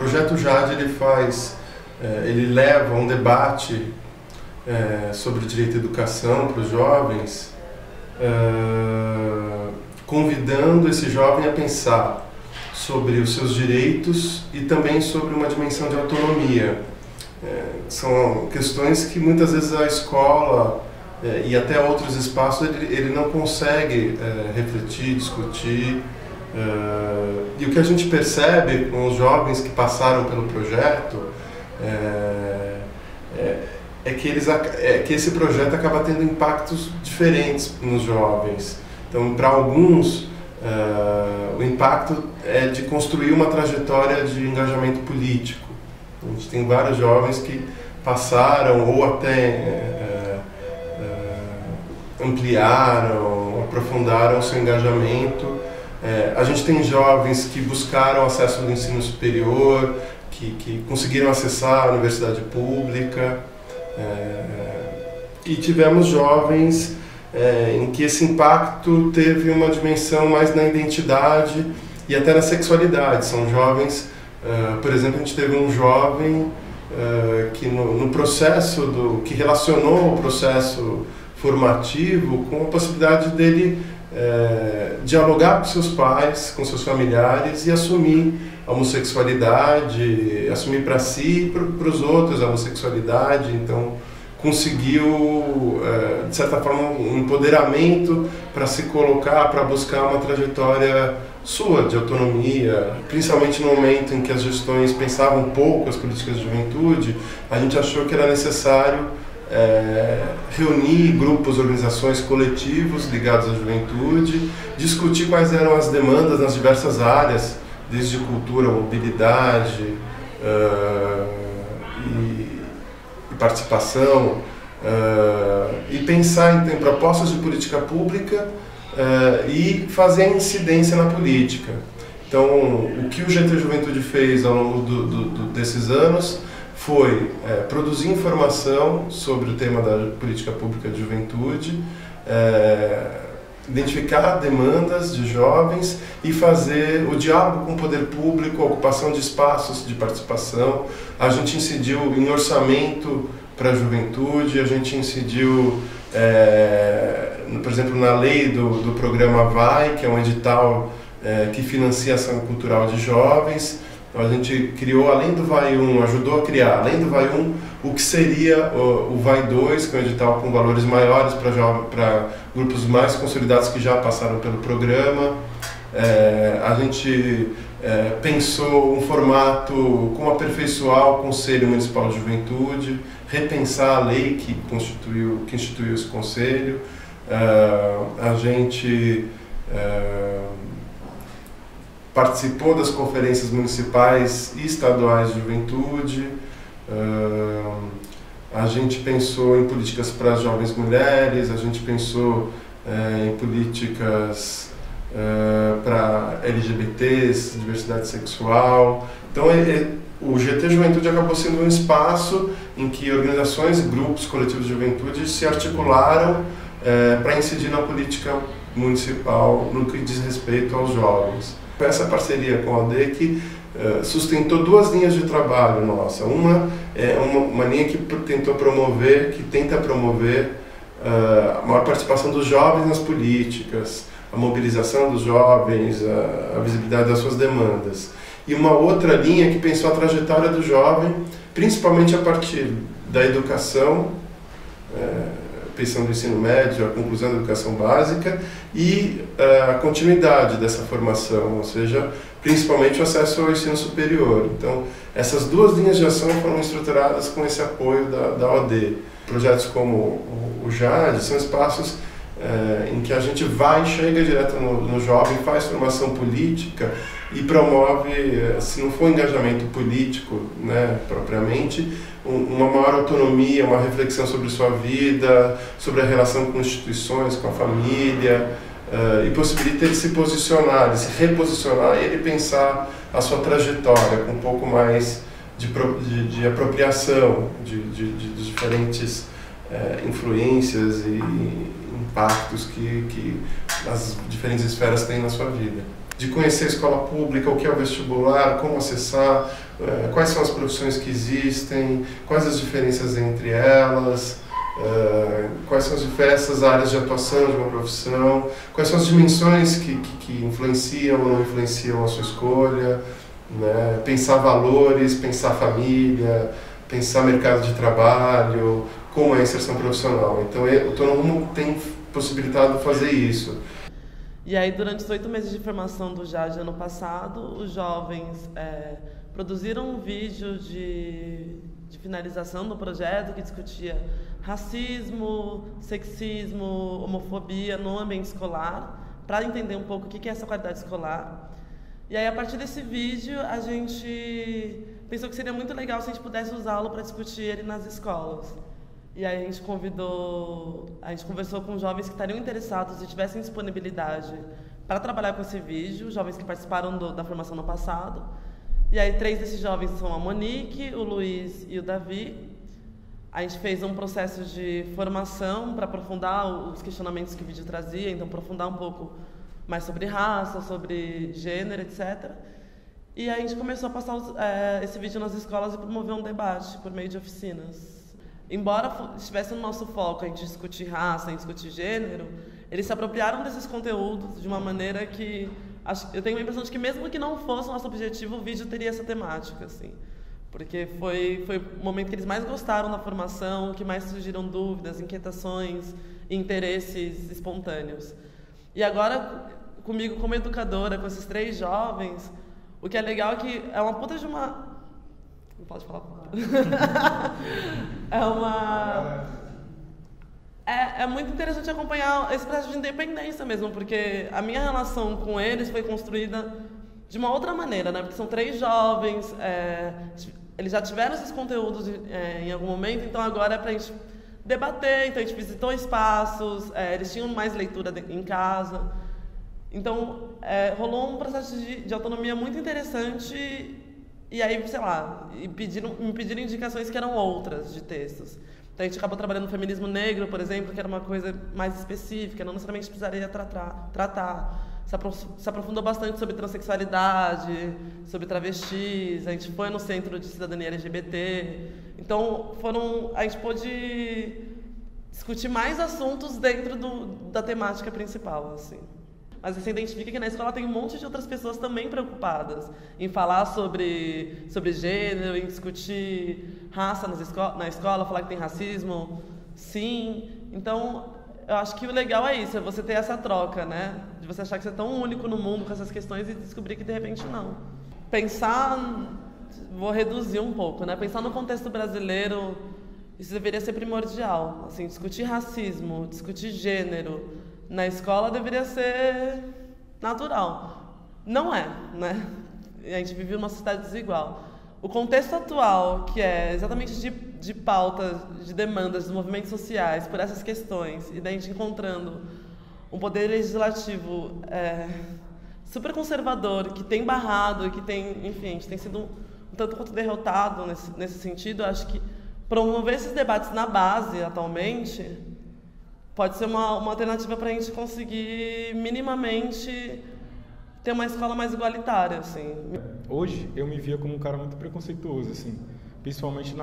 projeto JAD ele leva um debate sobre o direito à educação para os jovens, convidando esse jovem a pensar sobre os seus direitos e também sobre uma dimensão de autonomia. São questões que muitas vezes a escola e até outros espaços ele não consegue refletir, discutir. E o que a gente percebe com os jovens que passaram pelo projeto é que esse projeto acaba tendo impactos diferentes nos jovens. Então, para alguns, o impacto é de construir uma trajetória de engajamento político. A gente tem vários jovens que passaram ou até ampliaram, aprofundaram o seu engajamento. A gente tem jovens que buscaram acesso ao ensino superior, que conseguiram acessar a universidade pública, e tivemos jovens em que esse impacto teve uma dimensão mais na identidade e até na sexualidade. São jovens, por exemplo, a gente teve um jovem que no processo que relacionou o processo formativo com a possibilidade dele dialogar com seus pais, com seus familiares e assumir a homossexualidade, assumir para si e para os outros a homossexualidade. Então conseguiu, de certa forma, um empoderamento para se colocar, para buscar uma trajetória sua de autonomia, principalmente no momento em que as gestões pensavam pouco as políticas de juventude. A gente achou que era necessário reunir grupos, organizações, coletivos ligados à juventude, discutir quais eram as demandas nas diversas áreas, desde cultura, mobilidade e participação, e pensar em propostas de política pública e fazer a incidência na política. Então, o que o GT Juventude fez ao longo desses anos foi produzir informação sobre o tema da política pública de juventude, identificar demandas de jovens e fazer o diálogo com o poder público, a ocupação de espaços de participação. A gente incidiu em orçamento para a juventude, a gente incidiu, por exemplo, na lei do programa VAI, que é um edital que financia a ação cultural de jovens. Então, a gente criou, além do VAI 1, ajudou a criar, além do VAI 1, o que seria o VAI 2, que é um edital com valores maiores para grupos mais consolidados que já passaram pelo programa. A gente pensou um formato como aperfeiçoar o Conselho Municipal de Juventude, repensar a lei que instituiu esse conselho. A gente participou das conferências municipais e estaduais de juventude. A gente pensou em políticas para as jovens mulheres, a gente pensou em políticas para LGBTs, diversidade sexual. Então, o GT Juventude acabou sendo um espaço em que organizações, grupos, coletivos de juventude se articularam para incidir na política municipal no que diz respeito aos jovens. Essa parceria com a ADEC sustentou duas linhas de trabalho nossa. Uma é uma linha que tenta promover a maior participação dos jovens nas políticas, a mobilização dos jovens, a visibilidade das suas demandas. E uma outra linha que pensou a trajetória do jovem, principalmente a partir da educação, pensando no ensino médio, a conclusão da educação básica e a continuidade dessa formação, ou seja, principalmente o acesso ao ensino superior. Então, essas duas linhas de ação foram estruturadas com esse apoio da OD. Projetos como o JAD são espaços em que a gente chega direto no jovem, faz formação política e promove, se não for engajamento político, né, propriamente, uma maior autonomia, uma reflexão sobre sua vida, sobre a relação com instituições, com a família, e possibilita ele se posicionar, ele se reposicionar e ele pensar a sua trajetória com um pouco mais de apropriação de diferentes influências e impactos que as diferentes esferas têm na sua vida. de conhecer a escola pública, o que é o vestibular, como acessar, quais são as profissões que existem, quais as diferenças entre elas, quais são as diversas áreas de atuação de uma profissão, quais são as dimensões que influenciam ou não influenciam a sua escolha, né? Pensar valores, pensar família, pensar mercado de trabalho, como é a inserção profissional. Então o Tô no Rumo tem possibilitado fazer isso. E aí, durante os 8 meses de formação do JAD ano passado, os jovens produziram um vídeo de finalização do projeto que discutia racismo, sexismo, homofobia no ambiente escolar, para entender um pouco o que é essa qualidade escolar. E aí, a partir desse vídeo, a gente pensou que seria muito legal se a gente pudesse usá-lo para discutir ele nas escolas. E aí a gente conversou com jovens que estariam interessados e tivessem disponibilidade para trabalhar com esse vídeo, jovens que participaram da formação no passado. E aí 3 desses jovens são a Monique, o Luiz e o Davi. A gente fez um processo de formação para aprofundar os questionamentos que o vídeo trazia, então aprofundar um pouco mais sobre raça, sobre gênero, etc. E aí a gente começou a passar esse vídeo nas escolas e promover um debate por meio de oficinas. Embora estivesse no nosso foco a gente discutir raça, a gente discutir gênero, eles se apropriaram desses conteúdos de uma maneira que eu tenho a impressão de que mesmo que não fosse o nosso objetivo, o vídeo teria essa temática, assim. Porque foi o momento que eles mais gostaram da formação, que mais surgiram dúvidas, inquietações e interesses espontâneos. E agora, comigo como educadora, com esses 3 jovens, o que é legal é que é uma puta de uma... Não pode falar puta. É muito interessante acompanhar esse processo de independência mesmo, porque a minha relação com eles foi construída de uma outra maneira, né? Porque são 3 jovens, eles já tiveram esses conteúdos em algum momento, então agora é pra gente debater, então a gente visitou espaços, eles tinham mais leitura em casa, então rolou um processo de autonomia muito interessante. E aí, sei lá, me pediram indicações que eram outras de textos. Então a gente acabou trabalhando no feminismo negro, por exemplo, que era uma coisa mais específica, não necessariamente precisaria tratar. Se aprofundou bastante sobre transexualidade, sobre travestis, a gente foi no Centro de Cidadania LGBT. Então a gente pôde discutir mais assuntos dentro da temática principal, assim. Mas você identifica que na escola tem um monte de outras pessoas também preocupadas em falar sobre gênero, em discutir raça na escola, falar que tem racismo, sim. Então, eu acho que o legal é isso, é você ter essa troca, né? De você achar que você é tão único no mundo com essas questões e descobrir que de repente não. Vou reduzir um pouco, né? Pensar no contexto brasileiro, isso deveria ser primordial. Assim, discutir racismo, discutir gênero na escola deveria ser natural. Não é, né? A gente vive numa sociedade desigual. O contexto atual, que é exatamente de pautas, de demandas dos movimentos sociais por essas questões, e daí a gente encontrando um poder legislativo super conservador, que tem barrado e que tem, enfim, a gente tem sido um tanto quanto derrotado nesse sentido. Acho que promover esses debates na base, atualmente, pode ser uma alternativa para a gente conseguir minimamente ter uma escola mais igualitária, assim. Hoje eu me via como um cara muito preconceituoso, assim, principalmente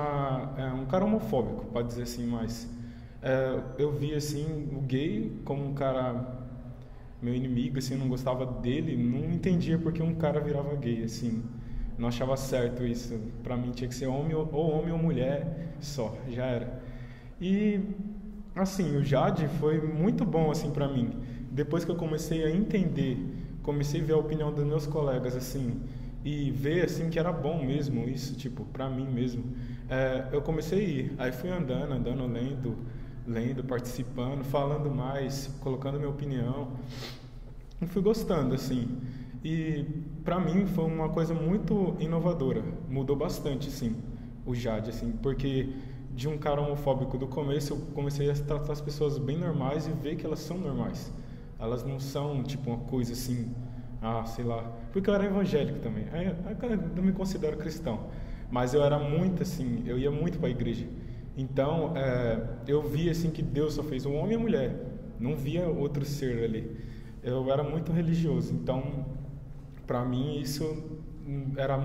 um cara homofóbico, pode dizer assim, mas eu via assim o gay como um cara meu inimigo, assim, eu não gostava dele, não entendia porque um cara virava gay, assim, não achava certo isso. Para mim tinha que ser homem ou mulher só, já era. E assim, o JAD foi muito bom, assim, para mim. Depois que eu comecei a entender, comecei a ver a opinião dos meus colegas, assim, e ver, assim, que era bom mesmo isso, tipo, para mim mesmo. Eu comecei a ir. Aí fui andando, lendo, participando, falando mais, colocando minha opinião. E fui gostando, assim. E para mim foi uma coisa muito inovadora. Mudou bastante, assim, o JAD, assim, porque de um cara homofóbico do começo, eu comecei a tratar as pessoas bem normais e ver que elas são normais. Elas não são, tipo, uma coisa assim, sei lá... Porque eu era evangélico também. Eu não me considero cristão. Mas eu era muito, assim, eu ia muito para a igreja. Então, eu via, assim, que Deus só fez um homem e a mulher. Não via outro ser ali. Eu era muito religioso. Então, Para mim isso era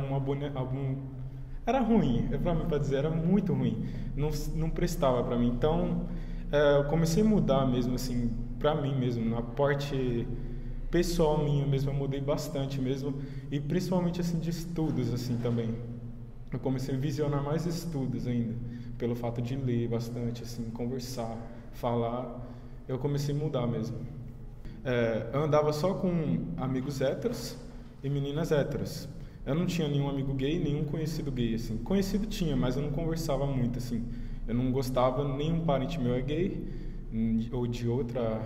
era ruim, para mim, para dizer, era muito ruim, não prestava para mim. Então eu comecei a mudar mesmo assim, para mim mesmo, na parte pessoal minha mesmo, eu mudei bastante mesmo, e principalmente assim de estudos assim também. Eu comecei a visionar mais estudos ainda, pelo fato de ler bastante, assim, conversar, falar, eu comecei a mudar mesmo. Eu andava só com amigos héteros e meninas héteros. Eu não tinha nenhum amigo gay, nenhum conhecido gay, assim. Conhecido tinha, mas eu não conversava muito, assim. Eu não gostava, nenhum parente meu é gay, ou de outra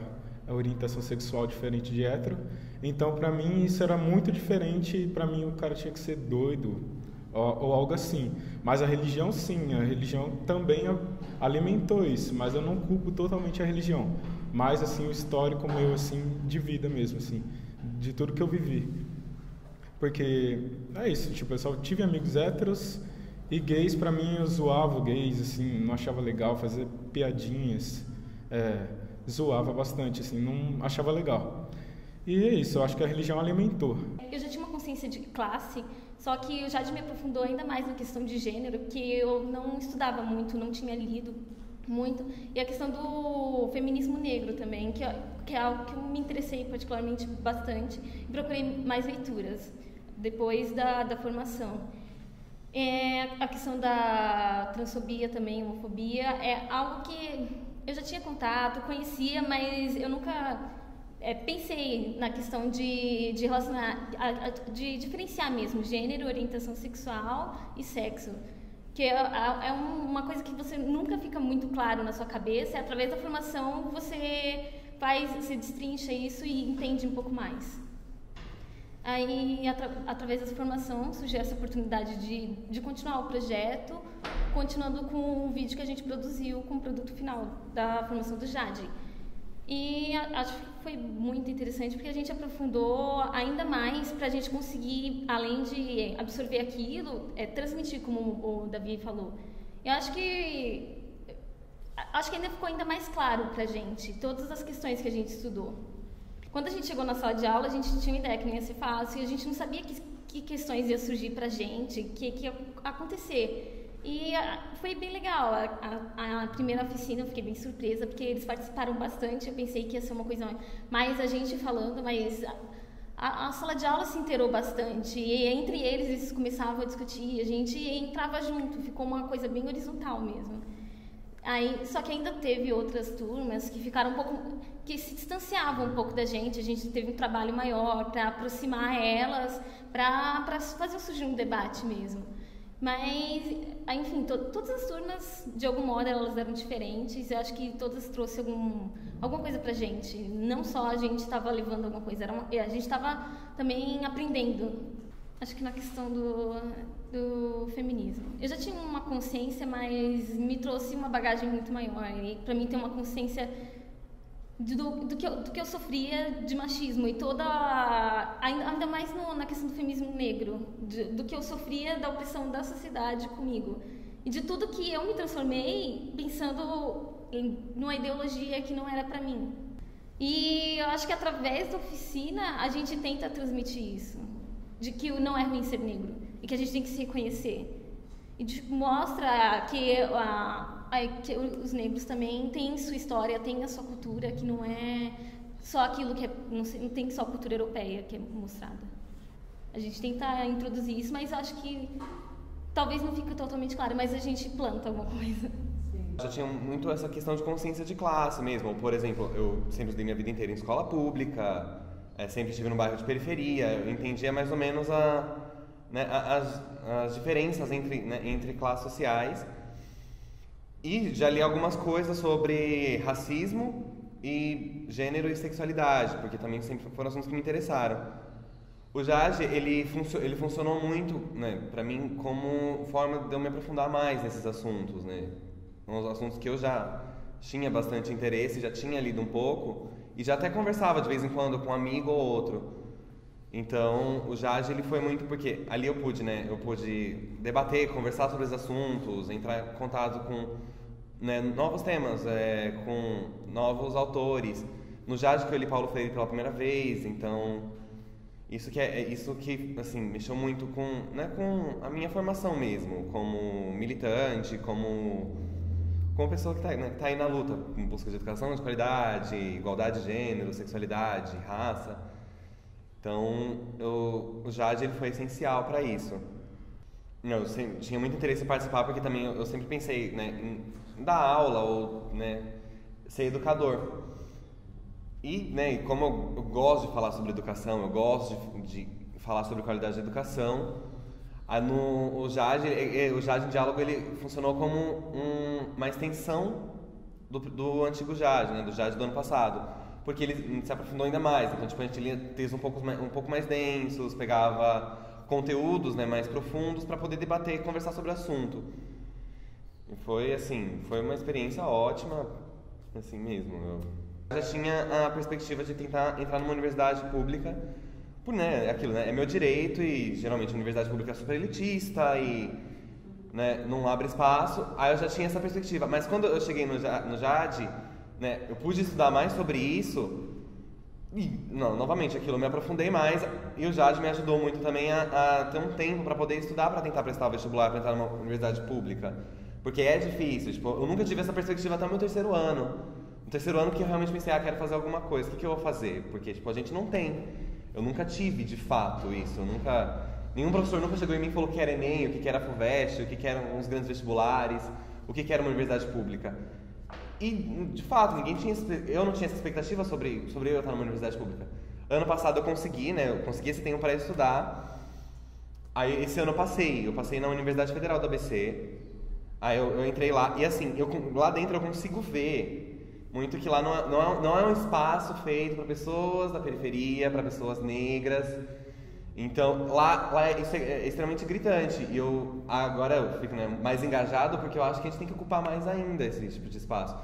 orientação sexual diferente de hétero. Então, pra mim, isso era muito diferente, e pra mim o cara tinha que ser doido, ou algo assim. Mas a religião, sim, a religião também alimentou isso, mas eu não culpo totalmente a religião. Mas, assim, o histórico meu, assim, de vida mesmo, assim, de tudo que eu vivi. Porque é isso, tipo, eu só tive amigos héteros e gays, pra mim, eu zoava gays, assim, não achava legal fazer piadinhas, zoava bastante, assim, não achava legal. E é isso, eu acho que a religião alimentou. Eu já tinha uma consciência de classe, só que eu já me aprofundou ainda mais na questão de gênero, que eu não estudava muito, não tinha lido muito. E a questão do feminismo negro também, que é algo que eu me interessei particularmente bastante e procurei mais leituras depois da formação. A questão da transfobia também, homofobia, é algo que eu já tinha contato, conhecia, mas eu nunca pensei na questão de relacionar, de diferenciar mesmo gênero, orientação sexual e sexo. Que é uma coisa que você nunca fica muito claro na sua cabeça, e através da formação você destrincha isso e entende um pouco mais. Aí, através dessa formação, surgiu essa oportunidade de continuar o projeto, continuando com o vídeo que a gente produziu com o produto final da formação do Jade. E acho que foi muito interessante porque a gente aprofundou ainda mais para a gente conseguir, além de absorver aquilo, transmitir, como o Davi falou. Eu acho que ainda ficou ainda mais claro para a gente todas as questões que a gente estudou. Quando a gente chegou na sala de aula, a gente tinha uma ideia que não ia ser fácil e a gente não sabia que questões iam surgir para a gente, o que ia acontecer. E foi bem legal. A primeira oficina eu fiquei bem surpresa, porque eles participaram bastante. Eu pensei que ia ser uma coisa mais a gente falando, mas a sala de aula se inteirou bastante. E entre eles começavam a discutir, a gente entrava junto, ficou uma coisa bem horizontal mesmo. Só que ainda teve outras turmas que ficaram que se distanciavam um pouco da gente. A gente teve um trabalho maior para aproximar elas, para fazer surgir um debate mesmo. Mas, enfim, todas as turmas, de algum modo, elas eram diferentes. Eu acho que todas trouxeram alguma coisa pra gente. Não só a gente estava levando alguma coisa, a gente estava também aprendendo. Acho que na questão do feminismo. Eu já tinha uma consciência, mas me trouxe uma bagagem muito maior. E pra mim ter uma consciência do que eu sofria de machismo e ainda mais na questão do feminismo negro, do que eu sofria da opressão da sociedade comigo e de tudo que eu me transformei pensando numa ideologia que não era para mim. E eu acho que através da oficina a gente tenta transmitir isso, de que não é ruim ser negro e que a gente tem que se reconhecer, e mostra que os negros também têm sua história, têm a sua cultura, que não é só aquilo que não tem só a cultura europeia que é mostrada. A gente tenta introduzir isso, mas acho que talvez não fique totalmente claro, mas a gente planta alguma coisa. Já tinha muito essa questão de consciência de classe mesmo. Por exemplo, eu sempre estudei minha vida inteira em escola pública, sempre estive num bairro de periferia, eu entendia mais ou menos as diferenças entre classes sociais. E já li algumas coisas sobre racismo e gênero e sexualidade, porque também sempre foram assuntos que me interessaram. O Jade, ele funcionou muito, né, para mim, como forma de eu me aprofundar mais nesses assuntos, né? Uns assuntos que eu já tinha bastante interesse, já tinha lido um pouco e já até conversava de vez em quando com um amigo ou outro. Então, o Jade, ele foi muito porque ali eu pude debater, conversar sobre os assuntos, entrar em contato com novos temas, com novos autores. No Jade que eu li Paulo Freire pela primeira vez, então Isso que assim, mexeu muito com, né, com a minha formação mesmo, como militante, como pessoa que tá aí na luta em busca de educação de qualidade, igualdade de gênero, sexualidade, raça. Então, o JAD ele foi essencial para isso. Eu tinha muito interesse em participar porque também eu sempre pensei, né, em dar aula ou, né, ser educador. E, né, como eu gosto de falar sobre educação, eu gosto de falar sobre qualidade de educação, o JAD em Diálogo ele funcionou como uma extensão do antigo JAD, né, do JAD do ano passado, porque ele se aprofundou ainda mais. Então, tipo, a gente lia textos um pouco mais densos, pegava conteúdos, né, mais profundos para poder debater e conversar sobre o assunto. E foi uma experiência ótima, assim mesmo. Eu já tinha a perspectiva de tentar entrar numa universidade pública, né, aquilo, né, é meu direito e geralmente a universidade pública é super elitista e, né, não abre espaço. Aí eu já tinha essa perspectiva, mas quando eu cheguei no JAD, né, eu pude estudar mais sobre isso e, novamente, aquilo eu me aprofundei mais e o JAD me ajudou muito também a ter um tempo para poder estudar, para tentar prestar o vestibular, para entrar numa universidade pública, porque é difícil, tipo, eu nunca tive essa perspectiva até o meu terceiro ano. No terceiro ano que eu realmente pensei, quero fazer alguma coisa, o que eu vou fazer? Porque, tipo, a gente não tem. Eu nunca tive, de fato, isso. Nenhum professor nunca chegou em mim e falou o que era Enem, o que era FUVEST, o que eram os grandes vestibulares, o que era uma universidade pública. E, de fato, eu não tinha essa expectativa sobre eu estar numa universidade pública. Ano passado eu consegui esse tempo para estudar. Aí, esse ano eu passei na Universidade Federal do ABC. Aí eu entrei lá, e assim, lá dentro eu consigo ver muito que lá não é um espaço feito para pessoas da periferia, para pessoas negras. Então, lá isso é extremamente gritante. E agora eu fico, né, mais engajado porque eu acho que a gente tem que ocupar mais ainda esse tipo de espaço.